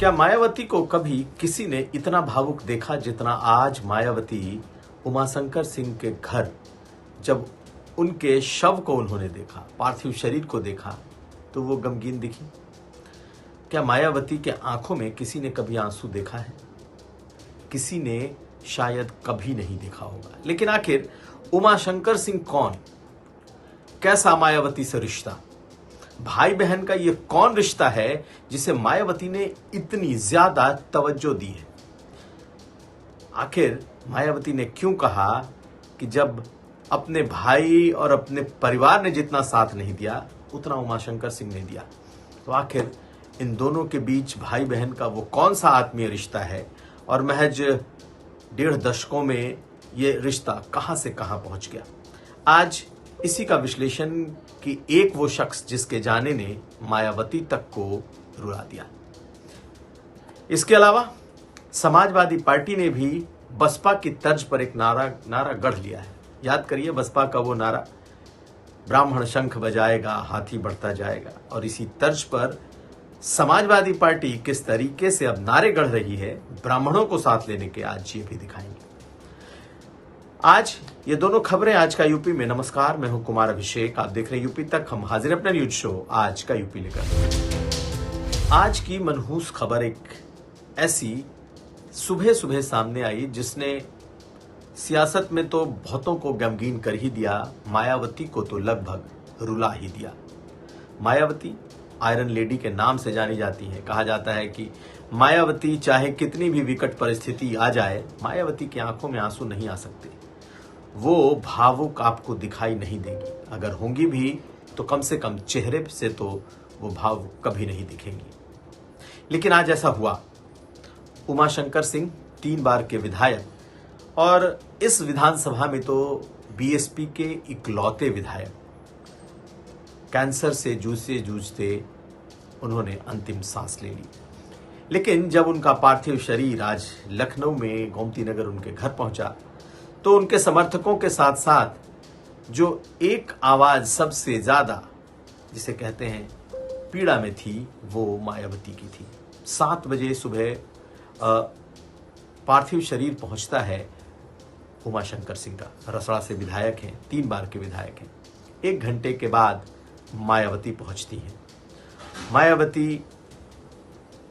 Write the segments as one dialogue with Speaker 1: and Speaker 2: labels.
Speaker 1: क्या मायावती को कभी किसी ने इतना भावुक देखा जितना आज मायावती उमाशंकर सिंह के घर जब उनके शव को उन्होंने देखा, पार्थिव शरीर को देखा, तो वो गमगीन दिखी। क्या मायावती के आंखों में किसी ने कभी आंसू देखा है? किसी ने शायद कभी नहीं देखा होगा। लेकिन आखिर उमाशंकर सिंह कौन? कैसा मायावती से रिश्ता? भाई बहन का ये कौन रिश्ता है जिसे मायावती ने इतनी ज्यादा तवज्जो दी है? आखिर मायावती ने क्यों कहा कि जब अपने भाई और अपने परिवार ने जितना साथ नहीं दिया उतना उमाशंकर सिंह ने दिया? तो आखिर इन दोनों के बीच भाई बहन का वो कौन सा आत्मीय रिश्ता है और महज 1.5 दशकों में ये रिश्ता कहां से कहां पहुंच गया? आज इसी का विश्लेषण कि एक वो शख्स जिसके जाने ने मायावती तक को रुला दिया। इसके अलावा समाजवादी पार्टी ने भी बसपा की तर्ज पर एक नारा गढ़ लिया है। याद करिए बसपा का वो नारा, ब्राह्मण शंख बजाएगा हाथी बढ़ता जाएगा। और इसी तर्ज पर समाजवादी पार्टी किस तरीके से अब नारे गढ़ रही है, ब्राह्मणों को साथ लेने के आज ये भी दिखाएंगे। आज ये दोनों खबरें आज का यूपी में। नमस्कार, मैं हूं कुमार अभिषेक, आप देख रहे हैं यूपी तक। हम हाजिर अपना न्यूज शो आज का यूपी लेकर। आज की मनहूस खबर एक ऐसी सुबह सुबह सामने आई जिसने सियासत में तो बहुतों को गमगीन कर ही दिया, मायावती को तो लगभग रुला ही दिया। मायावती आयरन लेडी के नाम से जानी जाती है। कहा जाता है कि मायावती चाहे कितनी भी विकट परिस्थिति आ जाए, मायावती की आंखों में आंसू नहीं आ सकते। वो भावुक आपको दिखाई नहीं देगी, अगर होंगी भी तो कम से कम चेहरे से तो वो भाव कभी नहीं दिखेंगी। लेकिन आज ऐसा हुआ। उमाशंकर सिंह 3 बार के विधायक और इस विधानसभा में तो बीएसपी के इकलौते विधायक, कैंसर से जूझते उन्होंने अंतिम सांस ले ली। लेकिन जब उनका पार्थिव शरीर आज लखनऊ में गोमती नगर उनके घर पहुंचा तो उनके समर्थकों के साथ साथ जो एक आवाज सबसे ज्यादा जिसे कहते हैं पीड़ा में थी, वो मायावती की थी। 7 बजे सुबह पार्थिव शरीर पहुंचता है उमाशंकर सिंह का। रसड़ा से विधायक हैं, 3 बार के विधायक हैं। 1 घंटे के बाद मायावती पहुंचती हैं। मायावती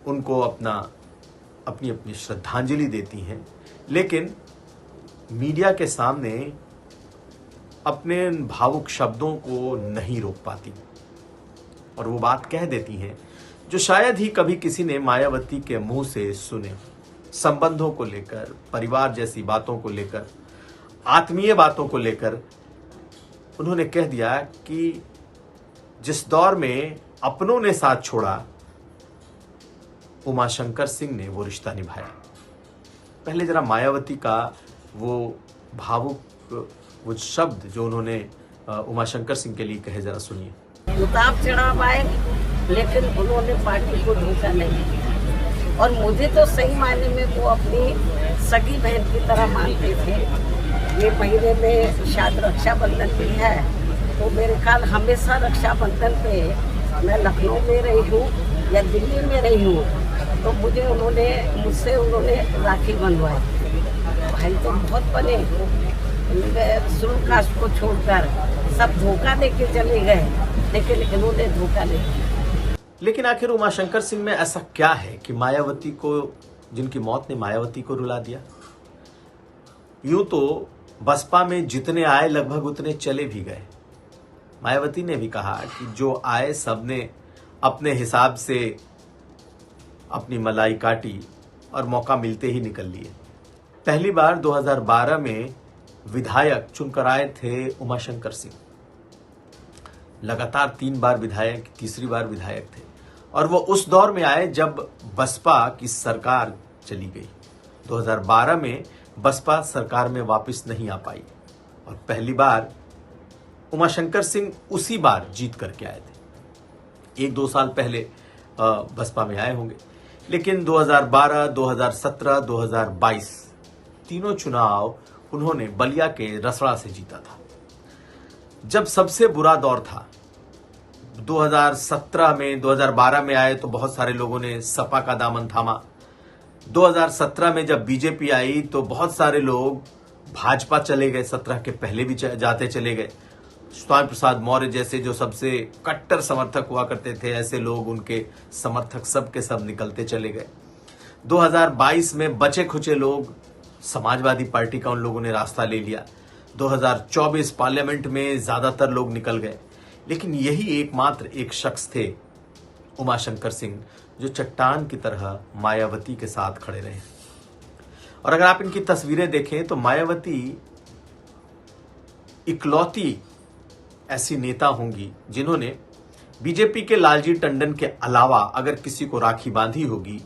Speaker 1: उनको अपनी श्रद्धांजलि देती हैं, लेकिन मीडिया के सामने अपने भावुक शब्दों को नहीं रोक पाती और वो बात कह देती हैं जो शायद ही कभी किसी ने मायावती के मुंह से सुने। संबंधों को लेकर, परिवार जैसी बातों को लेकर, आत्मीय बातों को लेकर उन्होंने कह दिया कि जिस दौर में अपनों ने साथ छोड़ा, उमाशंकर सिंह ने वो रिश्ता निभाया। पहले जरा मायावती का वो भावुक वो शब्द जो उन्होंने उमाशंकर सिंह के लिए कहे, जरा सुनिए।
Speaker 2: उताप चढ़ाव आए, लेकिन उन्होंने पार्टी को धोखा नहीं दिया और मुझे तो सही मायने में वो अपनी सगी बहन की तरह मानते थे। ये महीने में शायद रक्षाबंधन भी है, तो मेरे ख्याल हमेशा रक्षाबंधन पे मैं लखनऊ में रही हूँ या दिल्ली में रही हूँ, तो मुझसे उन्होंने राखी बंधवाई। भाई तो बहुत बने, शुरू कास्ट को छोड़कर सब धोखा देके चले गए, लेकिन इन्होंने धोखा नहीं दिया।
Speaker 1: लेकिन आखिर उमाशंकर सिंह में ऐसा क्या है कि मायावती को, जिनकी मौत ने मायावती को रुला दिया? यूं तो बसपा में जितने आए लगभग उतने चले भी गए। मायावती ने भी कहा कि जो आए सबने अपने हिसाब से अपनी मलाई काटी और मौका मिलते ही निकल लिए। पहली बार 2012 में विधायक चुनकर आए थे उमाशंकर सिंह। लगातार 3 बार विधायक, तीसरी बार विधायक थे और वो उस दौर में आए जब बसपा की सरकार चली गई। 2012 में बसपा सरकार में वापस नहीं आ पाई और पहली बार उमाशंकर सिंह उसी बार जीत करके आए थे। 1-2 साल पहले बसपा में आए होंगे, लेकिन 2012, 2017, 2022 तीनों चुनाव उन्होंने बलिया के रसड़ा से जीता था। जब सबसे बुरा दौर था 2017 में 2012 में आए तो बहुत सारे लोगों ने सपा का दामन थामा। 2017 में जब बीजेपी आई तो बहुत सारे लोग भाजपा चले गए, 17 के पहले भी जाते चले गए। स्वामी प्रसाद मौर्य जैसे जो सबसे कट्टर समर्थक हुआ करते थे, ऐसे लोग, उनके समर्थक सब के सब निकलते चले गए। 2022 में बचे खुचे लोग, समाजवादी पार्टी का उन लोगों ने रास्ता ले लिया। 2024 पार्लियामेंट में ज्यादातर लोग निकल गए, लेकिन यही एकमात्र एक शख्स थे, उमाशंकर सिंह, जो चट्टान की तरह मायावती के साथ खड़े रहे। और अगर आप इनकी तस्वीरें देखें तो मायावती इकलौती ऐसी नेता होंगी जिन्होंने बीजेपी के लालजी टंडन के अलावा अगर किसी को राखी बांधी होगी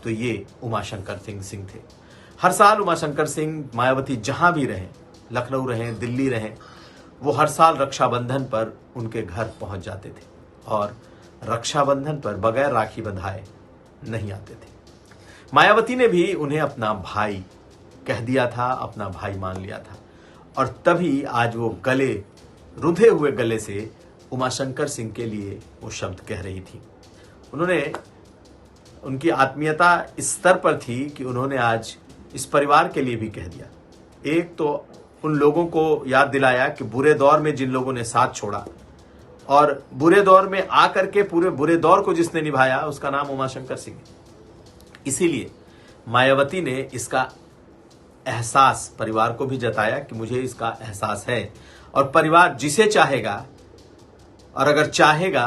Speaker 1: तो ये उमाशंकर सिंह थे। हर साल उमाशंकर सिंह मायावती जहां भी रहे, लखनऊ रहे, दिल्ली रहे, वो हर साल रक्षाबंधन पर उनके घर पहुंच जाते थे और रक्षाबंधन पर बगैर राखी बंधाए नहीं आते थे। मायावती ने भी उन्हें अपना भाई कह दिया था, अपना भाई मान लिया था, और तभी आज वो गले, रुंधे हुए गले से उमाशंकर सिंह के लिए वो शब्द कह रही थी। उनकी आत्मीयता इस स्तर पर थी कि उन्होंने आज इस परिवार के लिए भी कह दिया। एक तो उन लोगों को याद दिलाया कि बुरे दौर में जिन लोगों ने साथ छोड़ा और बुरे दौर में आकर के पूरे बुरे दौर को जिसने निभाया, उसका नाम उमाशंकर सिंह है। इसीलिए मायावती ने इसका एहसास परिवार को भी जताया कि मुझे इसका एहसास है, और परिवार जिसे चाहेगा और अगर चाहेगा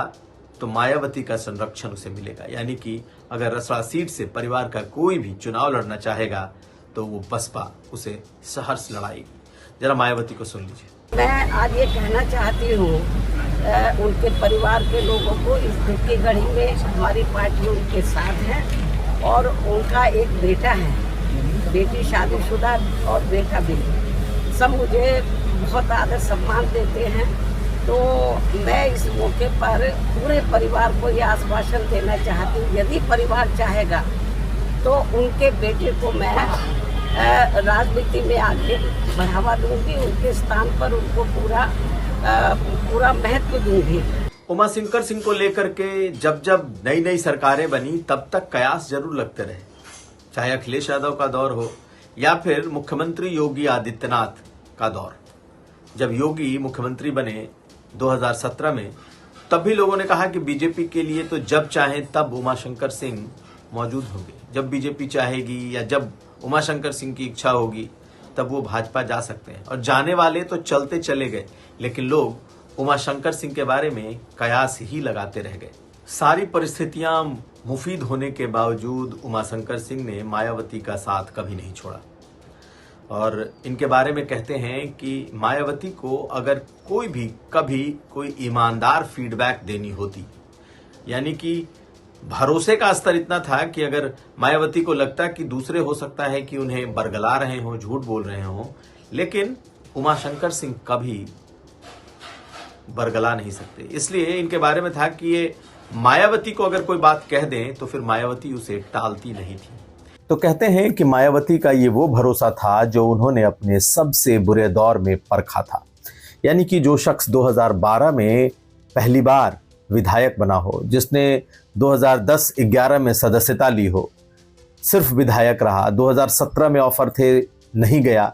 Speaker 1: तो मायावती का संरक्षण उसे मिलेगा। यानी कि अगर रसड़ा सीट से परिवार का कोई भी चुनाव लड़ना चाहेगा तो वो बसपा उसे सहर्ष लड़ाएगी। जरा मायावती को सुन लीजिए।
Speaker 2: मैं आज ये कहना चाहती हूँ उनके परिवार के लोगों को, इस दुख की घड़ी में हमारी पार्टी उनके साथ है और उनका एक बेटा है, बेटी शादीशुदा और बेटा भी, सब मुझे बहुत आदर सम्मान देते हैं। तो मैं इस मौके पर पूरे परिवार को यह आश्वासन देना चाहती हूँ, यदि परिवार चाहेगा तो उनके बेटे को मैं राजनीति में आगे बढ़ावा दूंगी, उनके स्थान पर उनको पूरा महत्व दूंगी।
Speaker 1: उमाशंकर सिंह को लेकर के जब जब नई नई सरकारें बनी तब तक कयास जरूर लगते रहे, चाहे अखिलेश यादव का दौर हो या फिर मुख्यमंत्री योगी आदित्यनाथ का दौर। जब योगी मुख्यमंत्री बने 2017 में, तब भी लोगों ने कहा कि बीजेपी के लिए तो जब चाहें तब उमाशंकर सिंह मौजूद होंगे, जब बीजेपी चाहेगी या जब उमाशंकर सिंह की इच्छा होगी तब वो भाजपा जा सकते हैं। और जाने वाले तो चलते चले गए, लेकिन लोग उमाशंकर सिंह के बारे में कयास ही लगाते रह गए। सारी परिस्थितियां मुफीद होने के बावजूद उमाशंकर सिंह ने मायावती का साथ कभी नहीं छोड़ा। और इनके बारे में कहते हैं कि मायावती को अगर कोई भी कभी कोई ईमानदार फीडबैक देनी होती, यानी कि भरोसे का स्तर इतना था कि अगर मायावती को लगता कि दूसरे हो सकता है कि उन्हें बरगला रहे हों, झूठ बोल रहे हों, लेकिन उमाशंकर सिंह कभी बरगला नहीं सकते। इसलिए इनके बारे में था कि ये मायावती को अगर कोई बात कह दें तो फिर मायावती उसे टालती नहीं थी। तो कहते हैं कि मायावती का ये वो भरोसा था जो उन्होंने अपने सबसे बुरे दौर में परखा था। यानी कि जो शख्स 2012 में पहली बार विधायक बना हो, जिसने 2010-11 में सदस्यता ली हो, सिर्फ विधायक रहा, 2017 में ऑफर थे नहीं गया,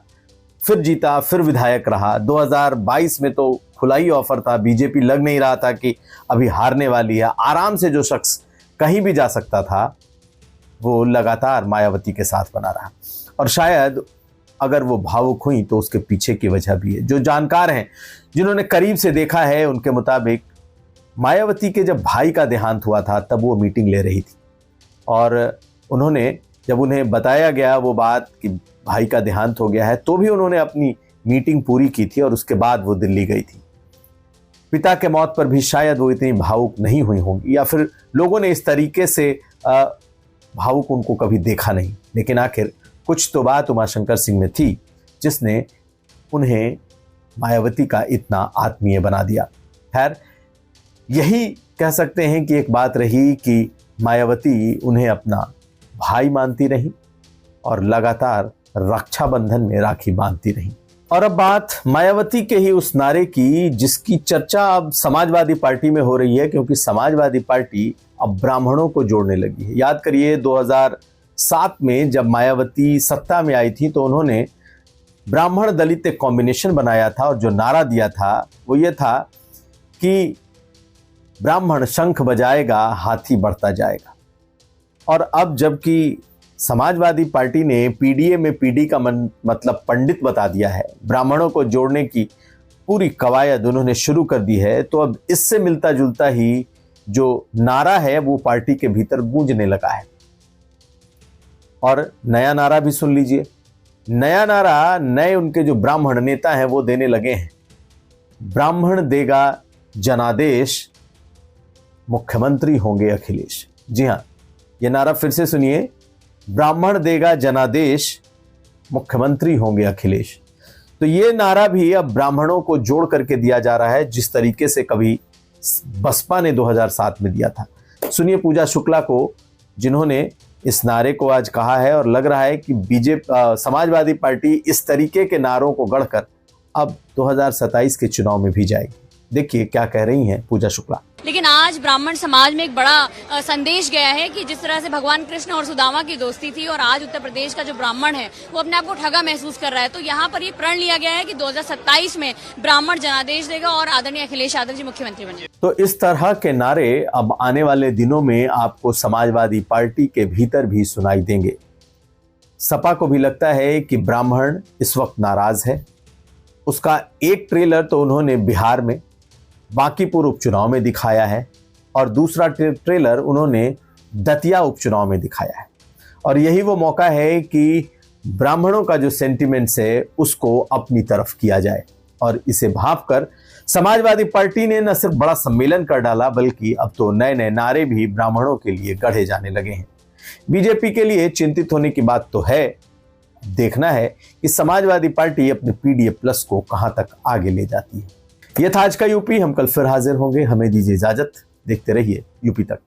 Speaker 1: फिर जीता, फिर विधायक रहा, 2022 में तो खुला ही ऑफर था, बीजेपी लग नहीं रहा था कि अभी हारने वाली है, आराम से जो शख्स कहीं भी जा सकता था वो लगातार मायावती के साथ बना रहा। और शायद अगर वो भावुक हुई तो उसके पीछे की वजह भी है। जो जानकार हैं, जिन्होंने करीब से देखा है, उनके मुताबिक मायावती के जब भाई का देहांत हुआ था तब वो मीटिंग ले रही थी, और जब उन्हें बताया गया वो बात कि भाई का देहांत हो गया है, तो भी उन्होंने अपनी मीटिंग पूरी की थी और उसके बाद वो दिल्ली गई थी। पिता के मौत पर भी शायद वो इतनी भावुक नहीं हुई होंगी, या फिर लोगों ने इस तरीके से भावुक उनको कभी देखा नहीं। लेकिन आखिर कुछ तो बात उमाशंकर सिंह में थी जिसने उन्हें मायावती का इतना आत्मीय बना दिया। खैर, यही कह सकते हैं कि एक बात रही कि मायावती उन्हें अपना भाई मानती रही और लगातार रक्षाबंधन में राखी बांधती रही। और अब बात मायावती के ही उस नारे की जिसकी चर्चा अब समाजवादी पार्टी में हो रही है, क्योंकि समाजवादी पार्टी अब ब्राह्मणों को जोड़ने लगी है। याद करिए 2007 में जब मायावती सत्ता में आई थी तो उन्होंने ब्राह्मण दलित एक कॉम्बिनेशन बनाया था और जो नारा दिया था वो ये था कि ब्राह्मण शंख बजाएगा हाथी बढ़ता जाएगा। और अब जबकि समाजवादी पार्टी ने पीडीए में पीडी का मतलब पंडित बता दिया है, ब्राह्मणों को जोड़ने की पूरी कवायद उन्होंने शुरू कर दी है, तो अब इससे मिलता जुलता ही जो नारा है वो पार्टी के भीतर गूंजने लगा है। और नया नारा भी सुन लीजिए। नया नारा नए उनके जो ब्राह्मण नेता हैं वो देने लगे हैं। ब्राह्मण देगा जनादेश, मुख्यमंत्री होंगे अखिलेश। जी हां, यह नारा फिर से सुनिए। ब्राह्मण देगा जनादेश, मुख्यमंत्री होंगे अखिलेश। तो ये नारा भी अब ब्राह्मणों को जोड़ करके दिया जा रहा है, जिस तरीके से कभी बसपा ने 2007 में दिया था। सुनिए पूजा शुक्ला को, जिन्होंने इस नारे को आज कहा है, और लग रहा है कि समाजवादी पार्टी इस तरीके के नारों को गढ़कर अब 2027 के चुनाव में भी जाएगी। देखिए क्या कह रही हैं पूजा शुक्ला।
Speaker 3: लेकिन आज ब्राह्मण समाज में एक बड़ा संदेश गया है कि जिस तरह से भगवान कृष्ण और सुदामा की दोस्ती थी और आज उत्तर प्रदेश का जो ब्राह्मण है वो अपने आप को ठगा महसूस कर रहा है, तो यहाँ पर ये प्रण लिया गया है कि 2027 में ब्राह्मण जनादेश देगा और आदरणीय अखिलेश यादव जी मुख्यमंत्री बनेंगे।
Speaker 1: तो इस तरह के नारे अब आने वाले दिनों में आपको समाजवादी पार्टी के भीतर भी सुनाई देंगे। सपा को भी लगता है कि ब्राह्मण इस वक्त नाराज है। उसका एक ट्रेलर तो उन्होंने बिहार में बांकीपुर उपचुनाव में दिखाया है और दूसरा ट्रेलर उन्होंने दतिया उपचुनाव में दिखाया है। और यही वो मौका है कि ब्राह्मणों का जो सेंटिमेंट्स है उसको अपनी तरफ किया जाए। और इसे भांपकर समाजवादी पार्टी ने न सिर्फ बड़ा सम्मेलन कर डाला, बल्कि अब तो नए नए नारे भी ब्राह्मणों के लिए गढ़े जाने लगे हैं। बीजेपी के लिए चिंतित होने की बात तो है। देखना है कि समाजवादी पार्टी अपने पीडीए प्लस को कहां तक आगे ले जाती है। यह था आज का यूपी। हम कल फिर हाजिर होंगे। हमें दीजिए इजाजत। देखते रहिए यूपी तक।